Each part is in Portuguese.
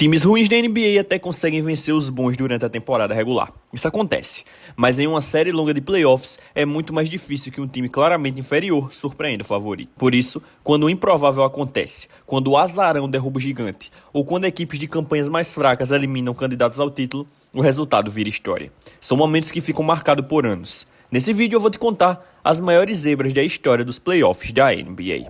Times ruins da NBA até conseguem vencer os bons durante a temporada regular. Isso acontece, mas em uma série longa de playoffs é muito mais difícil que um time claramente inferior surpreenda o favorito. Por isso, quando o improvável acontece, quando o azarão derruba o gigante, ou quando equipes de campanhas mais fracas eliminam candidatos ao título, o resultado vira história. São momentos que ficam marcados por anos. Nesse vídeo eu vou te contar as maiores zebras da história dos playoffs da NBA.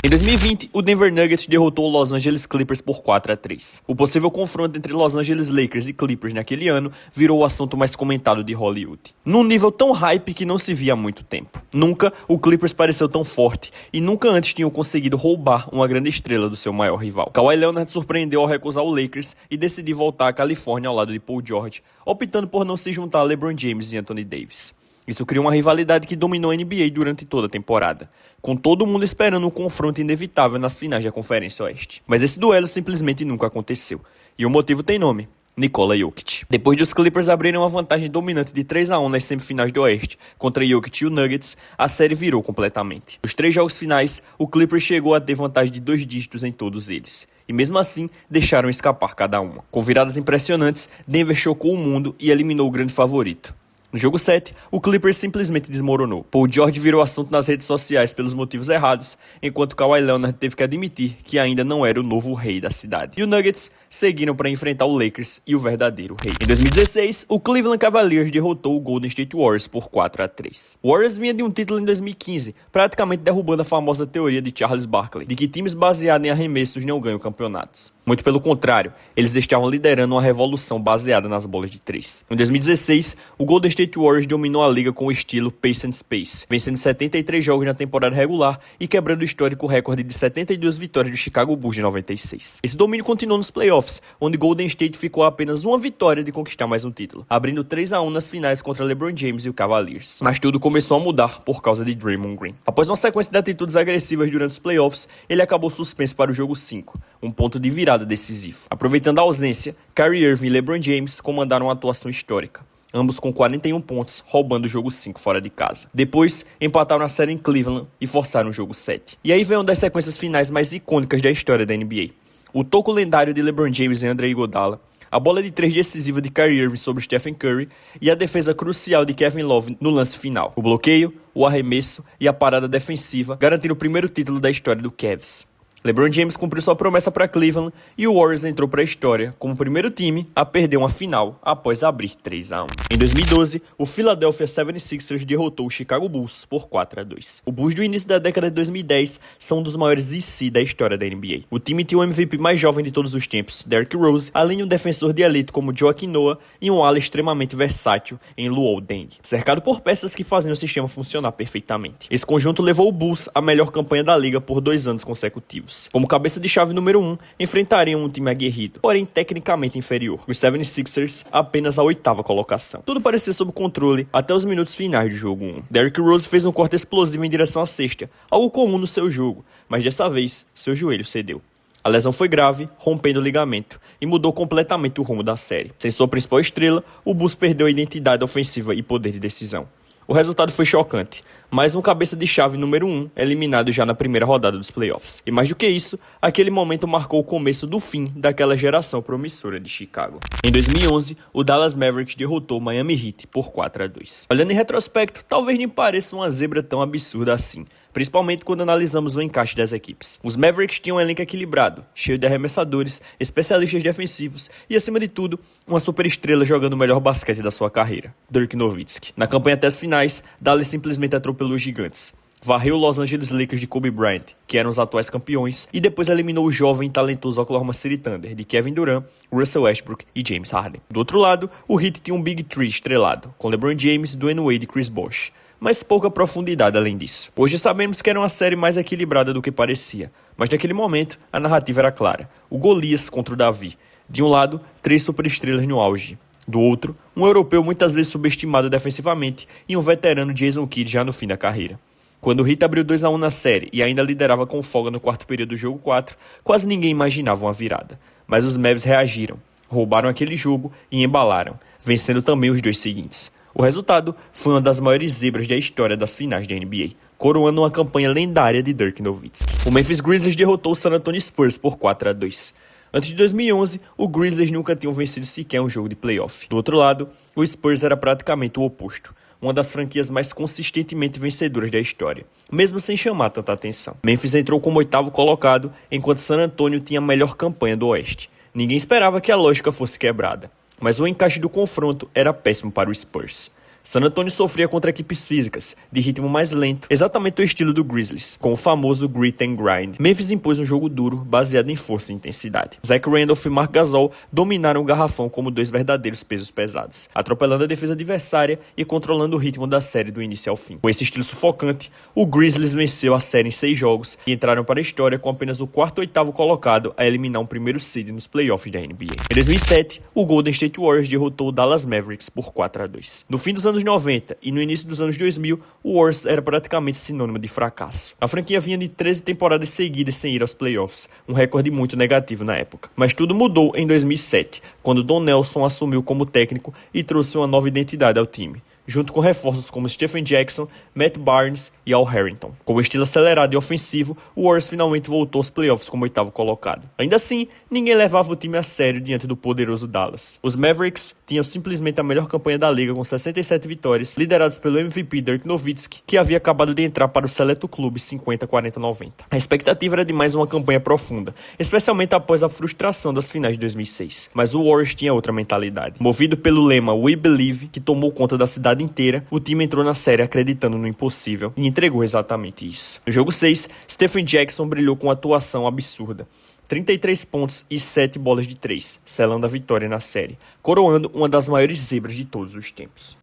Em 2020, o Denver Nuggets derrotou o Los Angeles Clippers por 4-3. O possível confronto entre Los Angeles Lakers e Clippers naquele ano virou o assunto mais comentado de Hollywood. Num nível tão hype que não se via há muito tempo. Nunca o Clippers pareceu tão forte e nunca antes tinham conseguido roubar uma grande estrela do seu maior rival. Kawhi Leonard surpreendeu ao recusar o Lakers e decidir voltar à Califórnia ao lado de Paul George, optando por não se juntar a LeBron James e Anthony Davis. Isso criou uma rivalidade que dominou a NBA durante toda a temporada, com todo mundo esperando um confronto inevitável nas finais da Conferência Oeste. Mas esse duelo simplesmente nunca aconteceu, e o motivo tem nome: Nikola Jokic. Depois dos Clippers abrirem uma vantagem dominante de 3-1 nas semifinais do Oeste contra Jokic e o Nuggets, a série virou completamente. Nos 3 jogos finais, o Clippers chegou a ter vantagem de 2 dígitos em todos eles. E mesmo assim, deixaram escapar cada uma. Com viradas impressionantes, Denver chocou o mundo e eliminou o grande favorito. No jogo 7, o Clippers simplesmente desmoronou. Paul George virou assunto nas redes sociais pelos motivos errados, enquanto Kawhi Leonard teve que admitir que ainda não era o novo rei da cidade. E os Nuggets seguiram para enfrentar o Lakers e o verdadeiro rei. Em 2016, o Cleveland Cavaliers derrotou o Golden State Warriors por 4-3. O Warriors vinha de um título em 2015, praticamente derrubando a famosa teoria de Charles Barkley, de que times baseados em arremessos não ganham campeonatos. Muito pelo contrário, eles estavam liderando uma revolução baseada nas bolas de 3. Em 2016, o Golden State Warriors dominou a liga com o estilo Pace and Space, vencendo 73 jogos na temporada regular e quebrando o histórico recorde de 72 vitórias do Chicago Bulls de 96. Esse domínio continuou nos playoffs, onde Golden State ficou a apenas uma vitória de conquistar mais um título, abrindo 3-1 nas finais contra LeBron James e o Cavaliers. Mas tudo começou a mudar por causa de Draymond Green. Após uma sequência de atitudes agressivas durante os playoffs, ele acabou suspenso para o jogo 5, um ponto de virada decisivo. Aproveitando a ausência, Kyrie Irving e LeBron James comandaram uma atuação histórica, ambos com 41 pontos, roubando o jogo 5 fora de casa. Depois, empataram a série em Cleveland e forçaram o jogo 7. E aí vem uma das sequências finais mais icônicas da história da NBA. O toco lendário de LeBron James e Andre Iguodala, a bola de 3 decisiva de Kyrie Irving sobre Stephen Curry e a defesa crucial de Kevin Love no lance final. O bloqueio, o arremesso e a parada defensiva garantiram o primeiro título da história do Cavs. LeBron James cumpriu sua promessa para Cleveland e o Warriors entrou para a história como o primeiro time a perder uma final após abrir 3-1. Em 2012, o Philadelphia 76ers derrotou o Chicago Bulls por 4-2. Os Bulls do início da década de 2010 são um dos maiores IC da história da NBA. O time tinha o MVP mais jovem de todos os tempos, Derrick Rose, além de um defensor de elite como Joakim Noah e um ala extremamente versátil em Luol Deng, cercado por peças que faziam o sistema funcionar perfeitamente. Esse conjunto levou o Bulls à melhor campanha da liga por 2 anos consecutivos. Como cabeça de chave número 1, enfrentariam um time aguerrido, porém tecnicamente inferior. Os 76ers apenas a 8ª colocação. Tudo parecia sob controle até os minutos finais do jogo 1. Derrick Rose fez um corte explosivo em direção à cesta, algo comum no seu jogo, mas dessa vez seu joelho cedeu. A lesão foi grave, rompendo o ligamento, e mudou completamente o rumo da série. Sem sua principal estrela, o Bulls perdeu a identidade ofensiva e poder de decisão. O resultado foi chocante, mais um cabeça de chave número 1 eliminado já na primeira rodada dos playoffs. E mais do que isso, aquele momento marcou o começo do fim daquela geração promissora de Chicago. Em 2011, o Dallas Mavericks derrotou o Miami Heat por 4-2. Olhando em retrospecto, talvez nem pareça uma zebra tão absurda assim, principalmente quando analisamos o encaixe das equipes. Os Mavericks tinham um elenco equilibrado, cheio de arremessadores, especialistas defensivos e, acima de tudo, uma superestrela jogando o melhor basquete da sua carreira, Dirk Nowitzki. Na campanha até as finais, Dallas simplesmente atropelou os gigantes. Varreu o Los Angeles Lakers de Kobe Bryant, que eram os atuais campeões, e depois eliminou o jovem e talentoso Oklahoma City Thunder de Kevin Durant, Russell Westbrook e James Harden. Do outro lado, o Heat tinha um Big Three estrelado, com LeBron James, Dwayne Wade e Chris Bosh, mas pouca profundidade além disso. Hoje sabemos que era uma série mais equilibrada do que parecia, mas naquele momento a narrativa era clara: o Golias contra o Davi. De um lado, 3 superestrelas no auge. Do outro, um europeu muitas vezes subestimado defensivamente e um veterano Jason Kidd já no fim da carreira. Quando o Heat abriu 2-1 na série e ainda liderava com folga no quarto período do jogo 4, quase ninguém imaginava uma virada. Mas os Mavs reagiram, roubaram aquele jogo e embalaram, vencendo também os 2 seguintes. O resultado foi uma das maiores zebras da história das finais da NBA. coroando uma campanha lendária de Dirk Nowitzki. O Memphis Grizzlies derrotou o San Antonio Spurs por 4-2. Antes de 2011, o Grizzlies nunca tinham vencido sequer um jogo de playoff. Do outro lado, o Spurs era praticamente o oposto, uma das franquias mais consistentemente vencedoras da história, mesmo sem chamar tanta atenção. Memphis entrou como 8º colocado, enquanto San Antonio tinha a melhor campanha do Oeste. Ninguém esperava que a lógica fosse quebrada, mas o encaixe do confronto era péssimo para o Spurs. San Antonio sofria contra equipes físicas, de ritmo mais lento, exatamente o estilo do Grizzlies, com o famoso grit and grind. Memphis impôs um jogo duro, baseado em força e intensidade. Zach Randolph e Marc Gasol dominaram o garrafão como dois verdadeiros pesos pesados, atropelando a defesa adversária e controlando o ritmo da série do início ao fim. Com esse estilo sufocante, o Grizzlies venceu a série em 6 jogos e entraram para a história com apenas o 4º e 8º colocado a eliminar um primeiro seed nos playoffs da NBA. Em 2007, o Golden State Warriors derrotou o Dallas Mavericks por 4-2. No fim dos anos 90 e no início dos anos 2000, o Warriors era praticamente sinônimo de fracasso. A franquia vinha de 13 temporadas seguidas sem ir aos playoffs, um recorde muito negativo na época. Mas tudo mudou em 2007, quando Don Nelson assumiu como técnico e trouxe uma nova identidade ao time, junto com reforços como Stephen Jackson, Matt Barnes e Al Harrington. Com o estilo acelerado e ofensivo, o Warriors finalmente voltou aos playoffs como 8º colocado. Ainda assim, ninguém levava o time a sério diante do poderoso Dallas. Os Mavericks tinham simplesmente a melhor campanha da liga com 67 vitórias, liderados pelo MVP Dirk Nowitzki, que havia acabado de entrar para o seleto clube 50-40-90. A expectativa era de mais uma campanha profunda, especialmente após a frustração das finais de 2006. Mas o Warriors tinha outra mentalidade. Movido pelo lema We Believe, que tomou conta da cidade inteira, o time entrou na série acreditando no impossível e entregou exatamente isso. No jogo 6, Stephen Jackson brilhou com uma atuação absurda. 33 pontos e 7 bolas de 3, selando a vitória na série, coroando uma das maiores zebras de todos os tempos.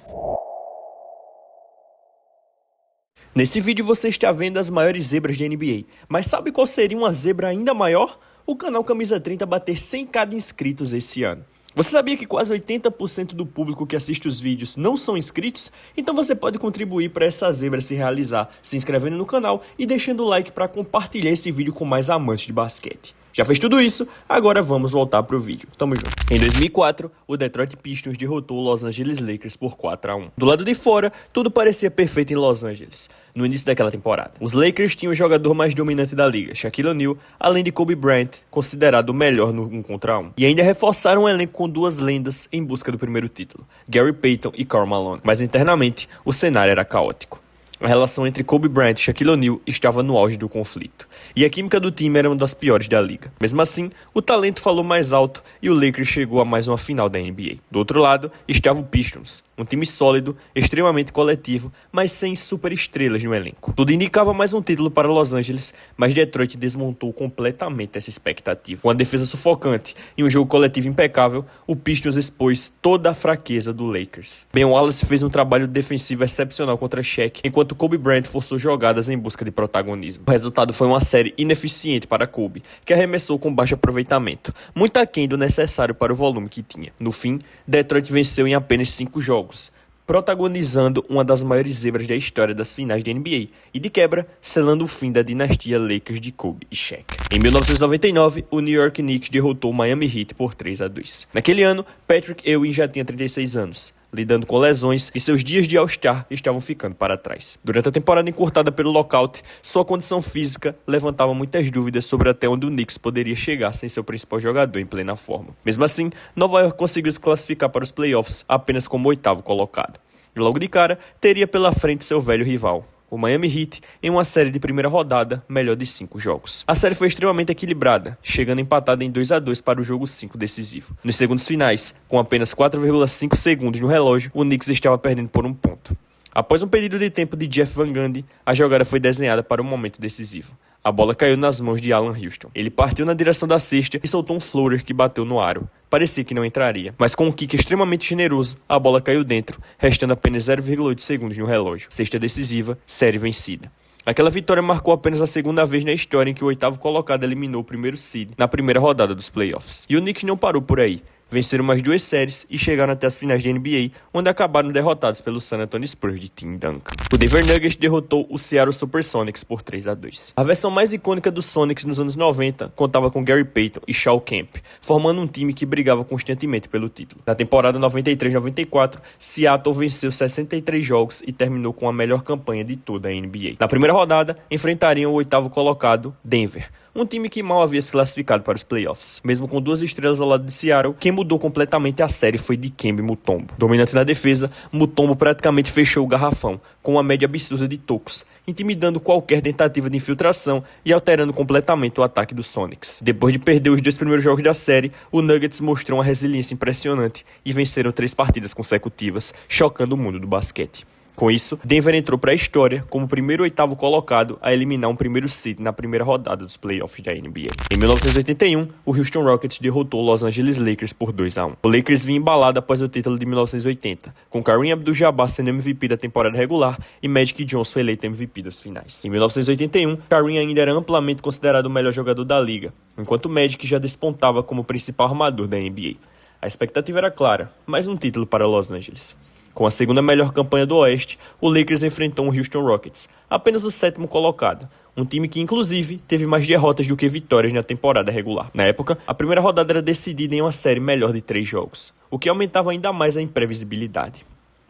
Nesse vídeo você está vendo as maiores zebras de NBA, mas sabe qual seria uma zebra ainda maior? O canal Camisa 30 bater 100k de inscritos esse ano. Você sabia que quase 80% do público que assiste os vídeos não são inscritos? Então você pode contribuir para essa zebra se realizar, se inscrevendo no canal e deixando o like para compartilhar esse vídeo com mais amantes de basquete. Já fez tudo isso? Agora vamos voltar pro vídeo. Tamo junto. Em 2004, o Detroit Pistons derrotou o Los Angeles Lakers por 4-1. Do lado de fora, tudo parecia perfeito em Los Angeles, no início daquela temporada. Os Lakers tinham o jogador mais dominante da liga, Shaquille O'Neal, além de Kobe Bryant, considerado o melhor no 1 contra 1. E ainda reforçaram um elenco com duas lendas em busca do primeiro título, Gary Payton e Karl Malone. Mas internamente, o cenário era caótico. A relação entre Kobe Bryant e Shaquille O'Neal estava no auge do conflito, e a química do time era uma das piores da liga. Mesmo assim, o talento falou mais alto e o Lakers chegou a mais uma final da NBA. Do outro lado, estava o Pistons, um time sólido, extremamente coletivo, mas sem superestrelas no elenco. Tudo indicava mais um título para Los Angeles, mas Detroit desmontou completamente essa expectativa. Com a defesa sufocante e um jogo coletivo impecável, o Pistons expôs toda a fraqueza do Lakers. Ben Wallace fez um trabalho defensivo excepcional contra Shaq, enquanto Kobe Bryant forçou jogadas em busca de protagonismo. O resultado foi uma série ineficiente para Kobe, que arremessou com baixo aproveitamento, muito aquém do necessário para o volume que tinha. No fim, Detroit venceu em apenas 5 jogos, protagonizando uma das maiores zebras da história das finais da NBA e, de quebra, selando o fim da dinastia Lakers de Kobe e Shaq. Em 1999, o New York Knicks derrotou o Miami Heat por 3-2. Naquele ano, Patrick Ewing já tinha 36 anos, lidando com lesões e seus dias de All-Star estavam ficando para trás. Durante a temporada encurtada pelo lockout, sua condição física levantava muitas dúvidas sobre até onde o Knicks poderia chegar sem seu principal jogador em plena forma. Mesmo assim, Nova York conseguiu se classificar para os playoffs apenas como 8º colocado. E logo de cara, teria pela frente seu velho rival, o Miami Heat, em uma série de primeira rodada, melhor de 5 jogos. A série foi extremamente equilibrada, chegando empatada em 2-2 para o jogo 5 decisivo. Nos segundos finais, com apenas 4,5 segundos no relógio, o Knicks estava perdendo por 1 ponto. Após um pedido de tempo de Jeff Van Gundy, a jogada foi desenhada para o momento decisivo. A bola caiu nas mãos de Alan Houston. Ele partiu na direção da cesta e soltou um floater que bateu no aro. Parecia que não entraria, mas com um kick extremamente generoso, a bola caiu dentro, restando apenas 0,8 segundos no relógio. Cesta decisiva, série vencida. Aquela vitória marcou apenas a segunda vez na história em que o 8º colocado eliminou o primeiro seed na primeira rodada dos playoffs. E o Knicks não parou por aí. Venceram mais 2 séries e chegaram até as finais de NBA, onde acabaram derrotados pelo San Antonio Spurs de Tim Duncan. O Denver Nuggets derrotou o Seattle Supersonics por 3-2. A versão mais icônica dos Sonics nos anos 90 contava com Gary Payton e Shawn Kemp, formando um time que brigava constantemente pelo título. Na temporada 93-94, Seattle venceu 63 jogos e terminou com a melhor campanha de toda a NBA. Na primeira rodada, enfrentariam o 8º colocado, Denver, um time que mal havia se classificado para os playoffs. Mesmo com 2 estrelas ao lado de Seattle, quem mudou completamente a série foi Dikembe Mutombo. Dominante na defesa, Mutombo praticamente fechou o garrafão, com uma média absurda de tocos, intimidando qualquer tentativa de infiltração e alterando completamente o ataque dos Sonics. Depois de perder os 2 primeiros jogos da série, o Nuggets mostrou uma resiliência impressionante e venceram 3 partidas consecutivas, chocando o mundo do basquete. Com isso, Denver entrou para a história como o primeiro 8º colocado a eliminar um primeiro seed na primeira rodada dos playoffs da NBA. Em 1981, o Houston Rockets derrotou o Los Angeles Lakers por 2-1. O Lakers vinha embalado após o título de 1980, com Kareem Abdul-Jabbar sendo MVP da temporada regular e Magic Johnson eleito MVP das finais. Em 1981, Kareem ainda era amplamente considerado o melhor jogador da liga, enquanto Magic já despontava como principal armador da NBA. A expectativa era clara, mais um título para Los Angeles. Com a segunda melhor campanha do Oeste, o Lakers enfrentou o Houston Rockets, apenas o 7º colocado, um time que inclusive teve mais derrotas do que vitórias na temporada regular. Na época, a primeira rodada era decidida em uma série melhor de 3 jogos, o que aumentava ainda mais a imprevisibilidade.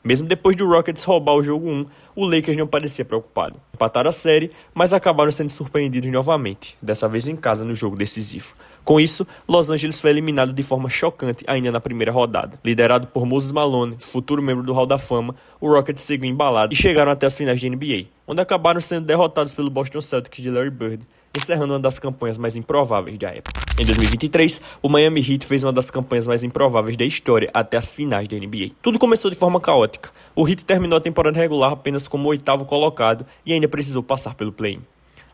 Mesmo depois do Rockets roubar o jogo 1, o Lakers não parecia preocupado. Empataram a série, mas acabaram sendo surpreendidos novamente, dessa vez em casa no jogo decisivo. Com isso, Los Angeles foi eliminado de forma chocante ainda na primeira rodada. Liderado por Moses Malone, futuro membro do Hall da Fama, o Rockets seguiu embalado e chegaram até as finais de NBA, onde acabaram sendo derrotados pelo Boston Celtics de Larry Bird, encerrando uma das campanhas mais improváveis da época. Em 2023, o Miami Heat fez uma das campanhas mais improváveis da história até as finais da NBA. Tudo começou de forma caótica. O Heat terminou a temporada regular apenas como 8º colocado e ainda precisou passar pelo play-in.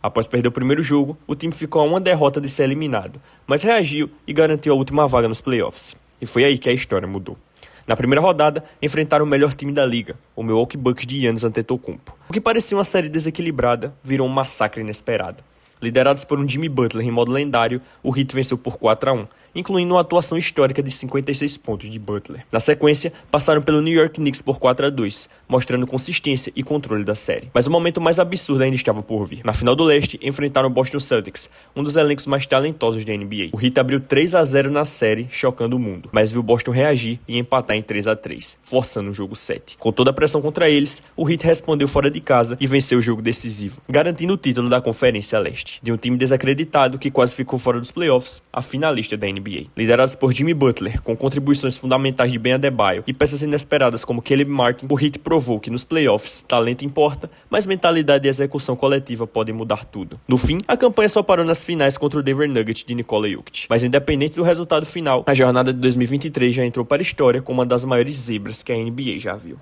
Após perder o primeiro jogo, o time ficou a uma derrota de ser eliminado, mas reagiu e garantiu a última vaga nos playoffs. E foi aí que a história mudou. Na primeira rodada, enfrentaram o melhor time da liga, o Milwaukee Bucks de Giannis Antetokounmpo. O que parecia uma série desequilibrada virou um massacre inesperado. Liderados por um Jimmy Butler em modo lendário, o Heat venceu por 4-1, incluindo uma atuação histórica de 56 pontos de Butler. Na sequência, passaram pelo New York Knicks por 4-2, mostrando consistência e controle da série. Mas o momento mais absurdo ainda estava por vir. Na final do leste, enfrentaram o Boston Celtics, um dos elencos mais talentosos da NBA. O Heat abriu 3-0 na série, chocando o mundo, mas viu o Boston reagir e empatar em 3-3, forçando o jogo 7. Com toda a pressão contra eles, o Heat respondeu fora de casa e venceu o jogo decisivo, garantindo o título da Conferência Leste. De um time desacreditado que quase ficou fora dos playoffs, a finalista da NBA. Liderados por Jimmy Butler, com contribuições fundamentais de Ben Adebayo e peças inesperadas como Caleb Martin, o Heat provou que nos playoffs talento importa, mas mentalidade e execução coletiva podem mudar tudo. No fim, a campanha só parou nas finais contra o Denver Nuggets de Nikola Jokic. Mas independente do resultado final, a jornada de 2023 já entrou para a história como uma das maiores zebras que a NBA já viu.